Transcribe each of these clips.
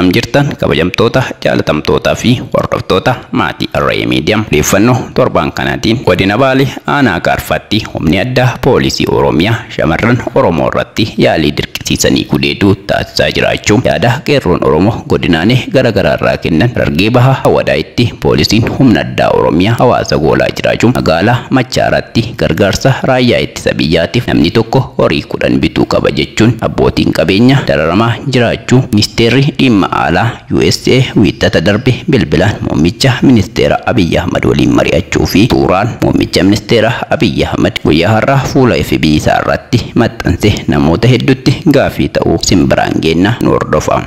Akkam jirtan kabajamtoota jaalatamtootaa fi hordoftoota maatii Array Media. Odeeffannoo torban kanaatiin godina Baalee aanaa Gaarfaatti humni addaa poolisii Oromiyaa shamarran Oromoo irratti yaalii dirqisiisanii gudeeduu taasisaa jiraachuu yaada qeerroon Oromoo godinaalee garaagaraa irraa kennan Harargee Bahaa Hawadaatti poolisiin humna addaa Oromiyaa hawaasa goolaa jiraachuu magaalaa Machaaraatti gargaarsa raayyaa ittisa biyyaatiif namni tokko horii 10 bituu qaba jechuun abbootiin qabeenya dararamaa jiraachuu ministeerri dhimma alaa USA wiixata darbe bilbilaan muummicha ministeera Abiy Ahmad waliin mari'achuu fi suuraan muummicha ministeera Abiy Ahmad guyyaa har'aa fuula FB isaa irratti maxxanse namoota hedduutti gaafii ta'uu simbiraan geenna nu hordofaa.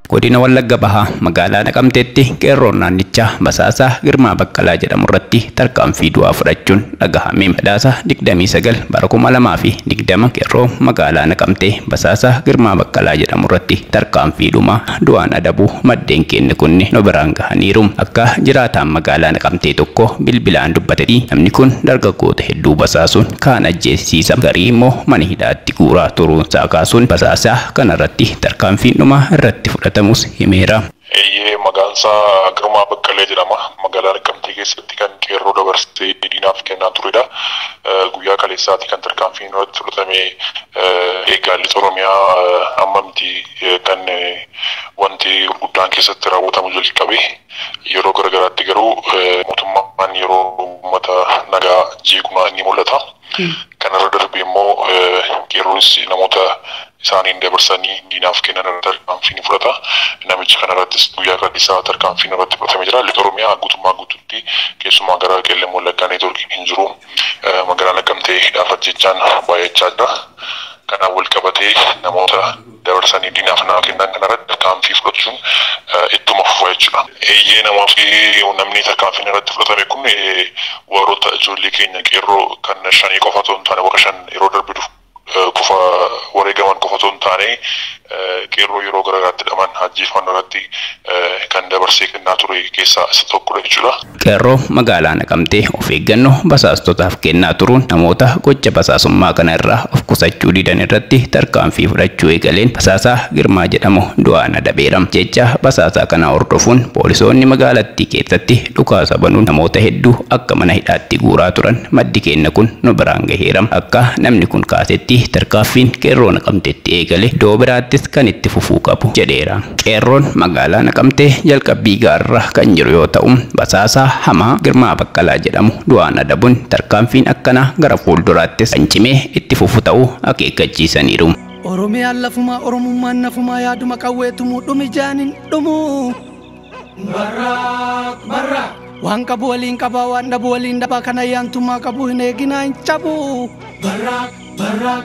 Godina Wallagga Bahaa magaalaa Naqamteetti qeerroon naannichaa Basaasaa Girmaa Baqqalaa jedhamu irratti tarkaanfii du'aa fudhachuun dhagahame. Sadaasa 29 bara 2020 qeerroo magaalaa Naqamtee Basaasaa Girmaa Baqqalaa jedhamu irratti tarkaanfii du'aan adabuu maddeen keenya kunni nu biraan gahaniiru. Akka jiraataan magaalaa Naqamtee tokko bilbilaan dubbatetti namni kun dargaggoota hedduu basaasuun kaan ajjeesiisa, garii immoo mana hidhaatti guuraa turuunsaa kaasuun Basaasaa kanarratti tarkaanfiin irratti fudhata. Himera. Magaansa Girmaa Baqqalee jedhama. Magaalaa Naqamtee keessatti kan qeerroo dabarsee diinaaf kennaa turedha. Guyyaa kaleessaatti kan tarkaanfiin irratti fudhatame eegaalli Oromiyaa amma miti kan wanti guddaan keessatti raawwatamu jalqabe. Yeroo garagaraatti garuu mootummaan yeroo uummata nagaa jeeqummaa ni mul'ata. Kanarra darbee immoo qeerroonis namoota isaaniin dabarsanii diinaaf kennan tarkaanfiin fudhata. Namicha kanarrattis guyyaa kaleessaa tarkaanfiin irratti fudhatamee jira. Lixa Oromiyaa guutummaa guutuutti keessumaa gara Qeellam Wallaggaa neetwoorkiin hin jiru. Magaalaa Naqamtee hidhaaf jechaan baay'achaa jira. Kanaan wal qabatee namoota dabarsanii diinaaf nama kennan kanarratti tarkaanfii fudhachuun ittuma fufaa jechuudha. Namni tarkaanfiin irratti fudhatame kun warroota ijoollee keenya qeerroo kan 5 qofa otoo hin taane warra 5 yeroo darbe qofa wareegaman qofa otoo hin taane qeerroo yeroo garagaraatti dhaman ajjeefamuu irratti kan dabarsee kennaa ture keessaa isa tokkodha jechuudha. Qeerroo magaalaa Naqamtee of eeggannoo basaastotaaf kennaa turuun namoota gocha basaasummaa kana irraa of qusachuu didan irratti tarkaanfii fudhachuu eegaleen Basaasaa Girmaa jedhamu du'aan adabeera. Jecha basaasaa kana hordofuun poolisoonni magaalattii keessatti dhukaasa banuun namoota hedduu akka mana hidhaatti guuraa turan maddi keenya kun nu biraan gaheera. Akka namni kun kaasetti tarkaanfiin qeerroo Naqamteetti eegale iddoo biraattis kan itti fufuu qabu jedheera. Qeerroon magaalaa Naqamtee jalqabbii gaarra kan jiru yoo ta'u Basaasaa hamaa Girmaa Baqqalaa jedhamu du'aan adabuun tarkaanfiin akkanaa gara fuulduraattis kan cimee itti fufu ta'uu akeekkachiisaniiru. Oromiyaan lafuma Oromummaan nafuma yaaduma qawweetumu dhumi jaanin dhumu. Barraa waan qabu waliin qabaa waan dhabu waliin dhabaa kana yaantummaa qabu hin eeginaa hin cabu. Barraa.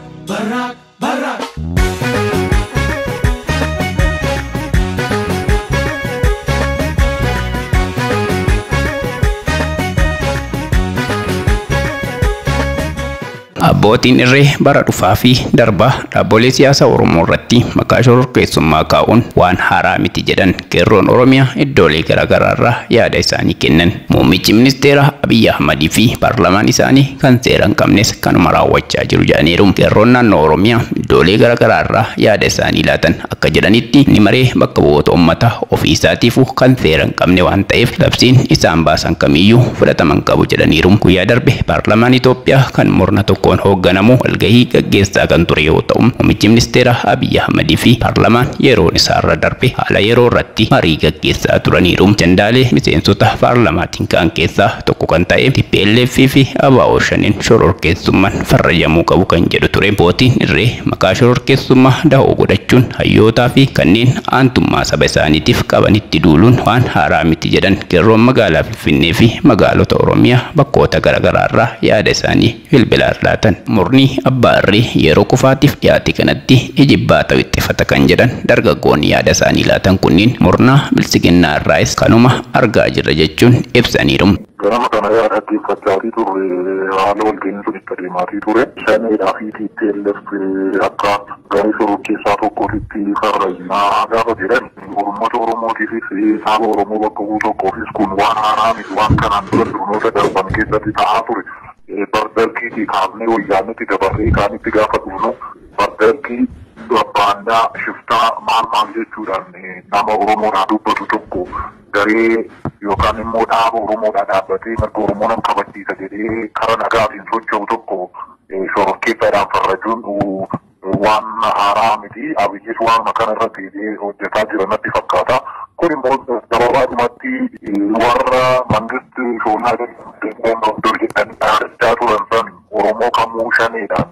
Abbootiin irree bara dhufaa fi darbaa dhaabbolee siyaasaa Oromoo irratti maqaa shororkeessummaa kaa'uun waan haaraa miti jedhan qeerroon Oromiyaa iddoolee garaagaraa irraa yaada isaanii kennan. Muummichi ministeera Abiy Ahmadii fi paarlamaan isaanii kan seera hin qabnes kanuma raawwachaa jiru jedhaniiru. Qeerroon naannoo Oromiyaa iddoolee garaagaraa irraa yaada isaanii laatan akka jedhanitti ni maree bakka bu'oota uummata ofii isaatiifuu kan seera hin qabne waan ta'eef labsiin isaan baasan kamiyyuu fudhataman qabu jedhaniiru. Guyyaa darbe paarlamaan Itoophiyaa kan murna tokko hoogganamu walgahii gaggeessaa kan ture yoo ta'u muummichi ministeera Abiy Ahmadii fi paarlamaan yeroon isaarra darbe haala yeroo irratti marii gaggeessaa turaniiru. Jandaalee miseensota paarlamaatiin kaan keessaa tokko kan ta'e TPLF fi ABO shaniin shororkeessummaan farrajamuu qabu kan jedhu ture. Abbootiin irree maqaa shororkeessummaa dahoo godhachuun hayyootaa fi kanneen aantummaa saba isaaniitiif qabanitti duuluun waan haaraa miti jedhan qeerroon magaalaa Finfinnee fi magaalota Oromiyaa bakkoota garaagaraa irraa yaada isaanii bilbilaan laatan. Murni abbaa irree yeroo qofaatiif dhiyaate kanatti ijibbaata wixxifata kan jedhan dargaggoonni yaada isaanii laatan kunniin murna bilisiginnaa irraas kanuma argaa jirra jechuun ibsaniiru. Ganama kana yaadatti faccaatii turre haala walgeenii sun itti adeemaatii ture. Shaneedhaa fi TPLF akka garee shororkeessaa tokkotti farrajinaa gaafa jedhan uummata Oromootiifis saba Oromoo bakka bu'u tokkoofis kun waan haaraa miti waan kanaan dura durnoota darban keessatti ta'aa ture. bardargii kaafnee wayyaanatti dabarree kaanitti gaafa dhuunu bardargii banda shiftaa maal jechuudhaan nama Oromoodhaa dubbatu tokko garee yookaan immoo dhaaba Oromoodhaa dhaabbatee mirga Oromoo kabachiisa jedhee karaa nagaatiin socho'u tokko shororkeessaadhaan farrajuun waan haaraa miti. Abiyyis waan kanarratti hojjetaa jiran natti fakkaata. Kun immoo gabaabumatti warra mangisti shoolaa dur jedhanii dhaadachaa turan san Oromoo kamuu shaneedhaan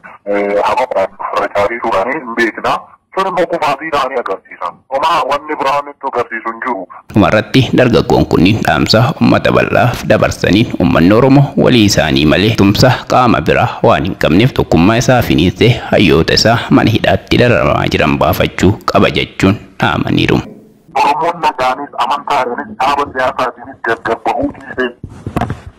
habaadhaan farracaatii turanii hin beekna. Sun immoo kufaatii ta'anii agarsiisan. Homaa wanni biraan itti agarsiisu hin jiru. Dhumarratti dargaggoon kunniin dhaamsa uummata bal'aaf dabarsaniin uummanni Oromoo walii isaanii malee tumsa qaama biraa waan hin qabneef tokkummaa isaa finiinsee hayyoota isaa mana hidhaatti dararamaa jiran baafachuu qaba jechuun dhaamaniiru. Oromoon nagaanis amantaadhaanis dhaaba siyaasaatiinis gaggabahuu dhiisee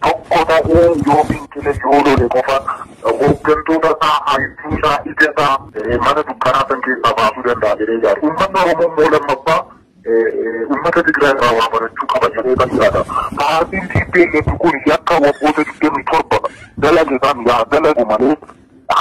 tokko ta'uu yoo fincile yoo lole qofa hooggantoota isaa hayyuu isaa ija isaa mana dukkanaa san keessaa baasuu danda'a jedhee yaadu. Uummanni Oromoo immoo lammaffaa uummata Tigraay irraa waa barachuu qaba jedhee kan yaada. Paartiin TPLF kun yakka waggoota 27 dalageedhaan dalagu malee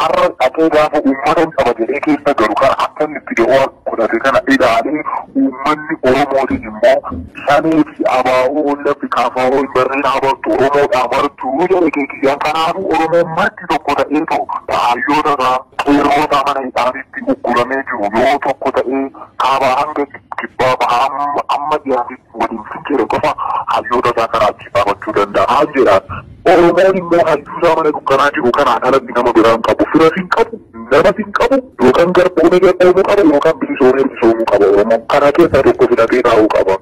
har'a dhaqee gaafa uummata qaba jedhee keessa galu kan akka inni itti ga'uu godhate kana ilaalee uummanni Oromootiin immoo shanee fi abaa'oo lafi kaafa'oo barreen habartu Oromoodhaa martuu jedhe keekiyaan kanaafuu Oromoon marti tokko ta'ee ta'u hayyoota isaa qeerroota mana hidhaanitti ugguramee jiru yoo tokko ta'ee kaabaa hanga kibbaa bahaa amma dhiyaatitti waliin fincile qofa hayyoota isaa karaa achi dhaabachuu danda'a jedhaan. Oromoon immoo hayyuu isaa mana dukkanaa jiru kanaan alatti nama biraan qabu. Firas hin qabu, namas hin qabu, yookaan garboomee garboomuu qaba yookaan bilisoomee bilisoomuu qaba. Oromoon kana keessaa tokko filatee taa'uu qaba.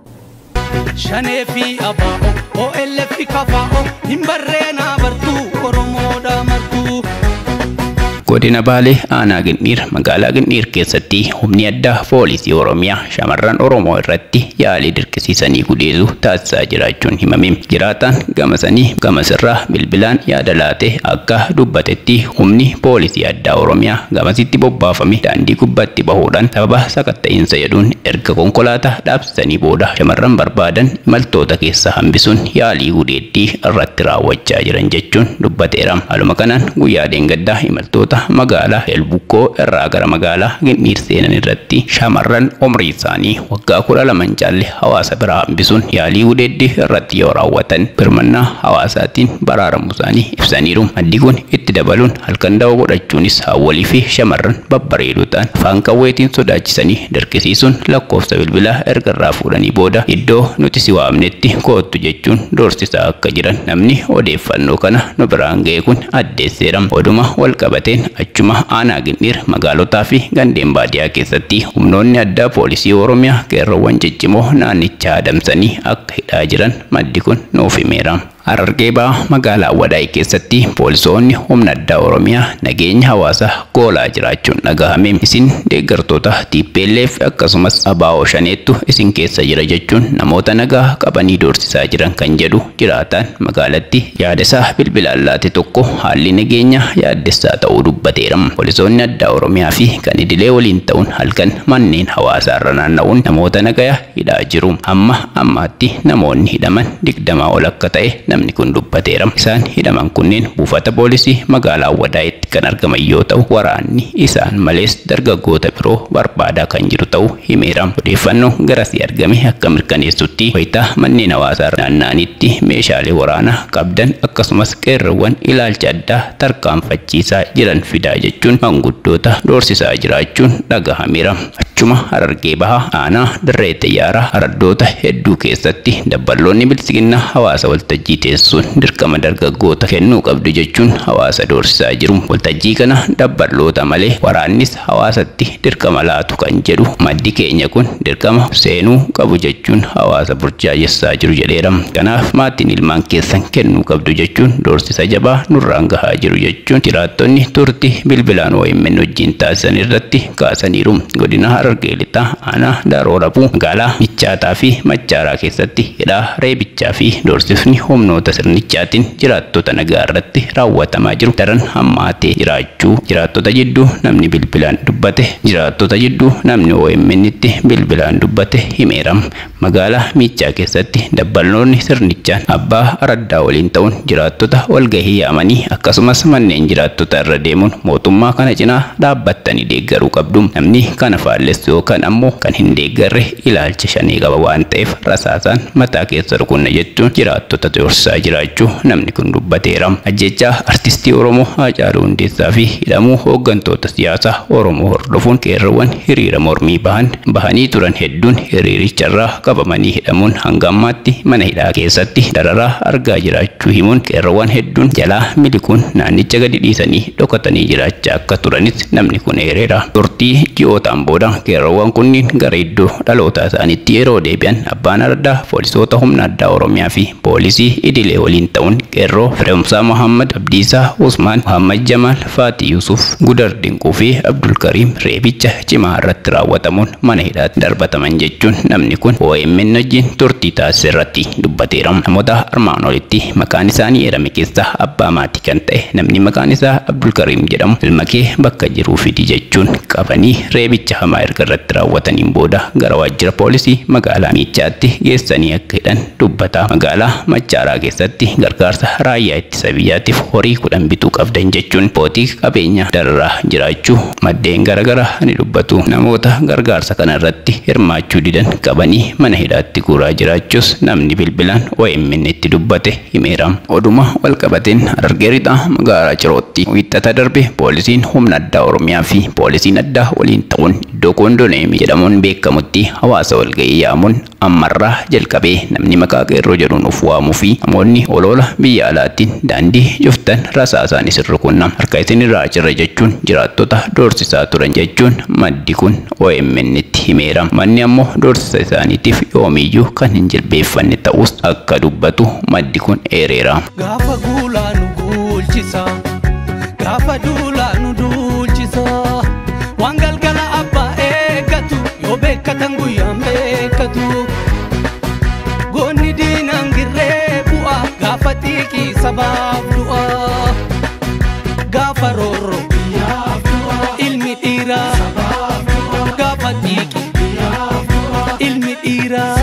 Shanee fi abaa'oo, OLF fi kafaa'oo, hin barreenaa bartuu Oromoodhaa martuu. Godina Baalee aanaa Ginniir magaalaa Ginniir keessatti humni addaa poolisii Oromiyaa shamarran Oromoo irratti yaalii dirqisiisanii gudeessu taasisaa jiraachuun himame. Jiraataan gamasirraa bilbilaan yaada laatee akka dubbatetti humni poolisii addaa Oromiyaa gamasitti bobbaafame daandii gubbaatti bahuudhaan sababa sakatta'iinsa jedhuun erga konkolaataa dhaabsisanii booda shamarran barbaadan imaltoota keessa hambisuun yaalii gudeeddii irratti raawwachaa jiran jechuun dubbateera. Haaluma kanaan guyyaa dheengaddaa imaltoota magaalaa Elbukkoo irraa gara magaalaa Ginniir seenan irratti shamarran umrii isaanii waggaa 12 caalle hawaasa biraa hambisuun yaalii gudeeddii irratti yoo raawwatan birmannaa hawaasaatiin baraaramuu isaanii ibsaniiru. Maddi kun itti dabaluun halkan dawoo godhachuunis hawwalii fi shamarran babbareedoo ta'an afaan qawweetiin sodaachisanii dirqisiisuun lakkoofsa bilbilaa erga irraa fuudhanii booda iddoo nuti si waamnetti koottu jechuun doorsisaa akka jiran namni odeeffannoo kana nu biraan ga'e kun addeesseera. Oduma wal qabateen achuma aanaa Ginniir magaalotaa fi gandeen baadiyyaa keessatti humnoonni addaa poolisii Oromiyaa qeerroowwan ciccimoo naannichaa adamsanii akka hidhaa jiran maddi kun nuuf himeera. Harargee Bahaa magaalaa Wadaay keessatti poolisoonni humna addaa Oromiyaa nageenya hawaasaa goolaa jiraachuun dhagahame. Isin deeggartoota TPLF akkasumas ABO shaneettu isin keessa jira jechuun namoota nagaa qabanii doorsisaa jiran kan jedhu jiraataan magaalatti yaadasaa bilbilaan laate tokko haalli nageenya yaaddessaa ta'uu dubbateera. Poolisoonni addaa Oromiyaa fi kan idilee waliin ta'uun halkan manneen hawaasaa irra naanna'uun namoota nagaa hidhaa jiru. Amma ammaatti namoonni hidhaman 20 ol akka ta'e namni kun dubbateera. Isaan hidhaman kunneen buufata poolisii magaalaa Wadaayitti kan argaman yoo ta'u waraanni isaan malees dargaggoota biroo barbaadaa kan jiru ta'uu himeera. Odeeffannoo garasii argame akka mirkaneessutti wayitaa manneen hawaasaa naanna'anitti meeshaalee waraanaa qabdan akkasumas qeerroowwan ilaalcha addaa tarkaanfachiisaa jiran fidaa jechuun manguddoota doorsisaa jiraachuun dhagahameera. Achuma Harargee Bahaa aanaa Dirree Xiyyaaraa araddoota hedduu keessatti dabballoonni bilisiginnaa hawaasa waltajjii teessuun dirqama dargaggoota kennuu qabdu jechuun hawaasa doorsisaa jiru. Waltajjii kana dabballoota malee waraannis hawaasatti dirqama laatu kan jedhu maddi keenya kun dirqama seenuu qabu jechuun hawaasa burjaajessaa jiru jedheera. Kanaaf maatiin ilmaan keessan kennuu qabdu jechuun doorsisa jabaa nurraan gahaa jiru jechuun jiraattonni turtii bilbilaan OMN wajjin taasisan irratti kaasaniiru. Godina Harargee Lixaa aanaa Daaroo Rabuu magaalaa Michaataa fi Machaaraa keessatti hidhaa reebichaa fi doorsisni humnoota sirnichaatiin jiraattota nagaa irratti raawwatamaa jiru daran hammaatee jiraachuu jiraattota jidduu namni bilbilaan dubbate OMN'tti bilbilaan dubbate himeera. Magaalaa Michaa keessatti dabballoonni sirnichaan abbaa araddaa waliin ta'uun jiraattota walgahii yaamanii akkasumas manneen jiraattota irra deemuun mootummaa kana cinaa dhaabbattanii deeggaruu qabdu. Namni kana faallessu yookaan ammoo kan hin deeggarre ilaalcha shanee qaba waan ta'eef rasaasaan mataa keessa rukunna jechuun jiraattota doorsaa jiraachuu namni kun dubbateera. Ajjechaa artistii Oromoo Haacaaluu Hundeessaa fi hidhamuu hooggantoota siyaasaa Oromoo hordofuun qeerroowwan hiriira mormii bahanii turan hedduun hiriiricharraa qabamanii hidhamuun hanga ammaatti mana hidhaa keessatti dararaa argaa jiraachuu himuun qeerroowwan hedduun jalaa milikuun naannicha gadi dhiisanii dhokatanii jiraachaa akka turanis namni kun eereera. Turtii ji'ootaan booda qeerroowwan kunniin gara iddoo dhaloota isaaniitti yeroo deebi'an abbaan araddaa poolisoota humna addaa Oromiyaa fi poolisii idilee waliin ta'uun qeerroo Fireemsaa Muhammad, Abdiisaa Usmaan, Muhammad Jamaal, Faatii Yusuf, Gudar Dinquu fi Abdul Kariim reebicha cimaa irratti raawwatamuun mana hidhaatti darbataman jechuun namni kun OMN wajjin turtii taasise irratti dubbateera. Namoota armaan olitti maqaan isaanii eerame keessaa abbaa maatii kan ta'e namni maqaan isaa Abdul Kariim jedhamu ilma kee bakka jiruu fidi jechuun qabanii reebicha hamaa erga irratti raawwataniin booda gara waajjira poolisii magaalaa Miichaatti geessanii akka hidhan dubbata. Magaalaa Machaaraa keessatti gargaarsa raayyaa ittisa biyyaatiif horii 10 bituu qabdan jechuun abbootii qabeenyaa dararaa jiraachuu maddeen garaagaraa ni dubbatu. Namoota gargaarsa kana irratti hirmaachuu didan qabanii mana hidhaatti guuraa jiraachuus namni bilbilaan OMN'tti dubbate himeera. Oduma walqabateen Harargee Lixaa magaalaa Cirootti wiixata darbe poolisiin humna addaa Oromiyaa fi poolisiin addaa waliin ta'uun iddoo kondoneemii jedhamuun beekamutti hawaasa walgahii yaamuun ammarraa jalqabee namni maqaa qeerroo jedhuun of waamuu fi namoonni olola biyya alaatiin daandii cuftan rasaasaan isin rukunna harka isin irraa cirra jechuun jiraattota doorsisaa turan jechuun maddi kun OMN'tti himeera. Manni ammoo doorsisa isaaniitiif yoomiyyuu kan hin jilbeeffanne ta'us akka dubbatu maddi kun eereera. Gaafa guulaa nu guulchisa, gaafa duulaa nu duulchisa, waan galgala abbaa eeggatu yoo beekkatan guyyaan beekkatu. Goonni diinaan girree bu'a gaafa xiiqii sabaaf du'a, gaafa roorroo biyyaaf du'a ilmi dhiiraa sabaaf du'a, gaafa xiiqii ilmi dhiiraa.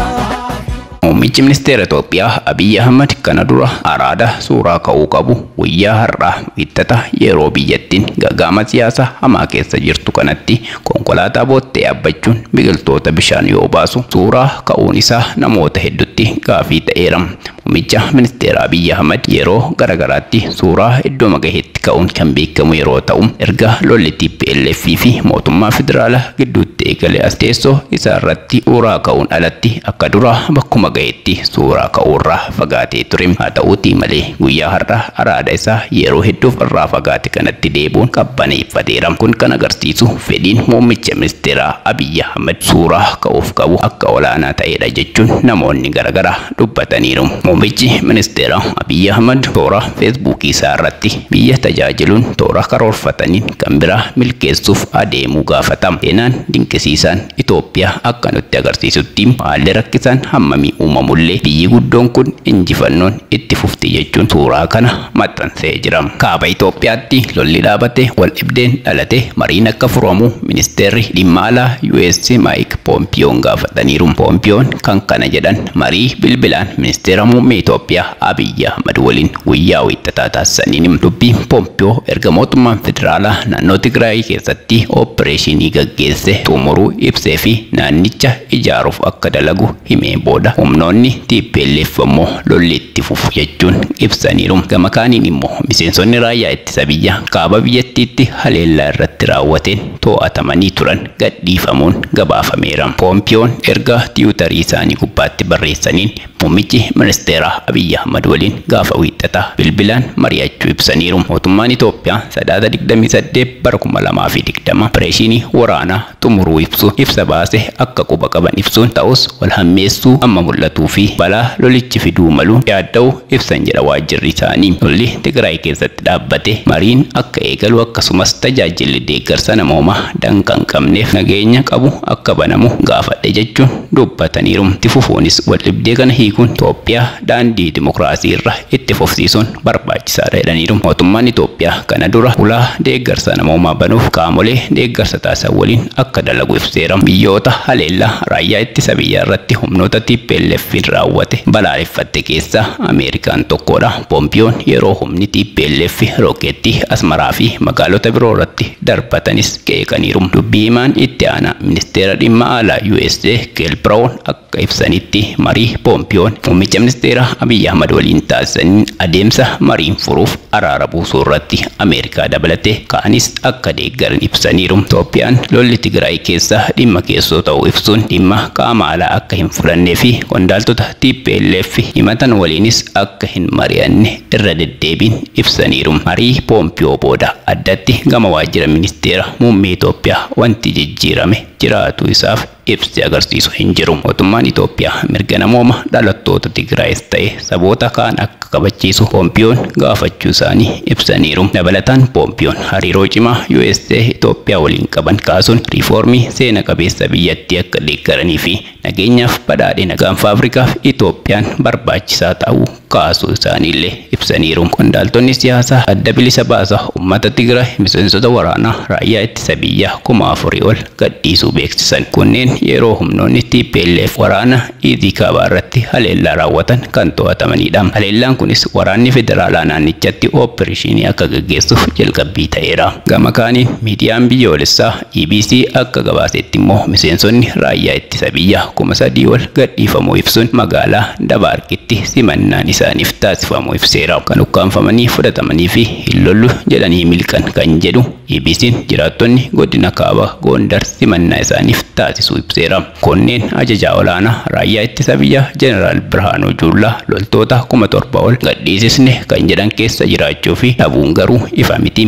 Muummichi ministeera Itoophiyaa Abiy Ahmad kana dura araada suuraa ka'uu qabu guyyaa har'aa wiixata yeroo biyyattiin gaagama siyaasaa hamaa keessa jirtu kanatti konkolaataa boottee yaabbachuun biqiltoota bishaan yoo baasu suuraa ka'uun isaa namoota hedduutti gaafii ta'eera. Muummicha ministeera Abiy Ahmad yeroo garagaraatti suuraa iddoo magaheetti ka'uun kan beekamu yeroo ta'u erga lolli TPLF fi mootummaa federaalaa gidduutti eegale as teessoo isaa irratti suuraa ka'uun alatti akka dura bakkuma gaheetti suuraa ka'uurraa fagaatee ture. Haa ta'uutii malee guyyaa har'aa araada isaa yeroo hedduuf irraa fagaate kanatti deebuun qabbaneeffateera. Kun kan agarsiisu fedhiin muummicha ministeeraa Abiy Ahmad suuraa ka'uuf qabu akka olaanaa ta'edha jechuun namoonni garagaraa dubbataniiru. Muummichi ministeeraa Abiy Ahmad toora feesbuukii isaa irratti biyya tajaajiluun toora karoorfataniin kan biraa milkeessuuf adeemuu gaafata. Seenaan dinqisiisaan Itoophiyaa akka nutti agarsiisutti haalli rakkisaan hammamii uumamullee biyyi guddoon kun injifannoon itti fufti jechuun suuraa kana maxxansee jira. Kaaba Itoophiyaatti lolli dhaabate wal dhibdeen dhalate mariin akka furamu ministeerri dhimma alaa US Mike Pompiyoon gaafataniiru. Pompiyoon kan kana jedhan marii bilbilaan ministeera muummee Itoophiyaa Abiy Ahmad waliin guyyaa wiixataa taasisaniin. Dubbii Pompiyoo erga mootummaan federaalaa naannoo Tigraay keessatti opereeshinii gaggeesse xumuruu ibsee fi naannicha ijaaruuf akka dalagu himee booda humnoonni TPLF immoo lolli itti fufu jechuun ibsaniiru. Gama kaaniin immoo miseensonni raayyaa ittisa biyyaa kaaba biyyattiitti haleellaa irratti raawwateen to'atamanii turan gadhiifamuun gabaafameera. Pompiyoon erga tiwutarii isaanii gubbaatti barreessaniin muummichi ministeera ministeera Abiy Ahmad waliin gaafa wiixata bilbilaan mari'achuu ibsaniiru. Mootummaan Itoophiyaa sadaasa 28 bara 2020 opereeshinii waraanaa xumuruu ibsa baase akka quba qaban ibsuun ta'us wal hammeessuu amma mul'atuu fi balaa lolichi fiduu malu yaadda'u ibsan jedha waajjirri isaanii. Lolli Tigraay keessatti dhaabbate mariin akka eegalu akkasumas tajaajilli deeggarsa namoomaa danqaa hin qabneef nageenya qabu akka banamu gaafadhe jechuun dubbataniiru. Itti fufuunis waldhibdee kana hiikuun Itoophiyaa daandii dimokiraasii irra itti fufsiisuun barbaachisaadha jedhaniiru. Mootummaan Itoophiyaa kana dura ulaa deeggarsa namoomaa banuuf qaamolee deeggarsa taasisan waliin akka dalagu ibseera. Biyyoota haleellaa raayyaa ittisa biyyaa irratti humnoota TPLF raawwate balaaleffatte keessaa Ameerikaan tokkodha. Poompiyoon yeroo humni TPLF rookeettii Asmaraa fi magaalota biroo irratti darbatanis qeeqaniiru. Dubbii himaan itti aanaa ministeera dhimma alaa USA Kel Brown akka ibsanitti marii Poompiyoon muummicha ministeera Abiy Ahmad waliin taasisaniin adeemsa mariin furuuf araara buusuu irratti Ameerikaa dabalatee kaanis akka deeggaran ibsaniiru. Itoophiyaan lolli Tigraay keessa dhimma keessoo ta'uu ibsuun dhimma qaama alaa akka hin fudhannee fi qondaaltota TPLF himatan waliinis akka hin mari'anne irra deddeebiin ibsaniiru. Marii Poompiyoo booda addatti gama waajjira ministeera muummee Itoophiyaa wanti jijjiirame jiraatu isaaf ibsi agarsiisu hin jiru. Mootummaan Itoophiyaa mirga namooma dhalattoota Tigraayis ta'e saboota kaan akka kabachiisu Poompiyoon gaafachuu isaanii ibsaniiru. Dabalataan Poompiyoon hariiroo cimaa USA Itoophiyaa waliin qaban kaasuun riifoormii seena qabeessa biyyattii akka deeggaranii fi nageenyaaf badhaadhina gaanfa Afrikaaf Itoophiyaan barbaachisaa ta'uu kaasuu isaaniillee ibsaniiru. Qondaaltonni siyaasaa adda bilisa baasa uummata Tigraay miseensota waraanaa raayyaa ittisa biyyaa 4,000 ol gadhiisuu beeksisan. Kunneen yeroo humnoonni TPLF waraana Idikaabaa irratti haleellaa raawwatan kan to'atamanidha. Haleellaan kunis waraanni federaalaa naannichatti opereeshinii akka gaggeessuuf jalqabbii ta'eera. Gama kaaniin miidiyaan biyyoolessaa EBC akka gabaasetti immoo miseensonni raayyaa ittisa biyyaa 3,000 ol gadhiifamuu ibsuun magaalaa Dabaarqitti simannaan isaaniif taasifamuu ibseera. Kan ukkaanfamanii fudhatamanii fi hin lollu jedhanii milqan kan jedhu EBC'n jiraattonni godina kaaba Gondar simannaa isaaniif taasisuu ibseera. Kunneen ajajaa olaanaa raayyaa ittisa biyyaa Jeneraal Birhaanuu Juullaa loltoota 7,000 ol gadhiisisne kan jedhan keessa jiraachuu fi dhabuun garuu ifa miti.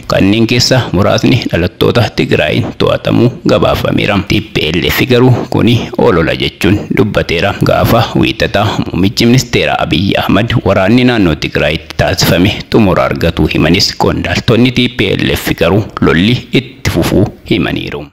Kanneen keessaa muraasni dhalattoota Tigraayin to'atamuu gabaafameera. TPLF garuu kuni olola jechuun dubbateera. Gaafa wiixataa muummichi ministeera Abiy Ahmad waraanni naannoo Tigraayitti taasifame xumura argatuu himanis qondaaltonni TPLF garuu lolli itti fufuu himaniiru.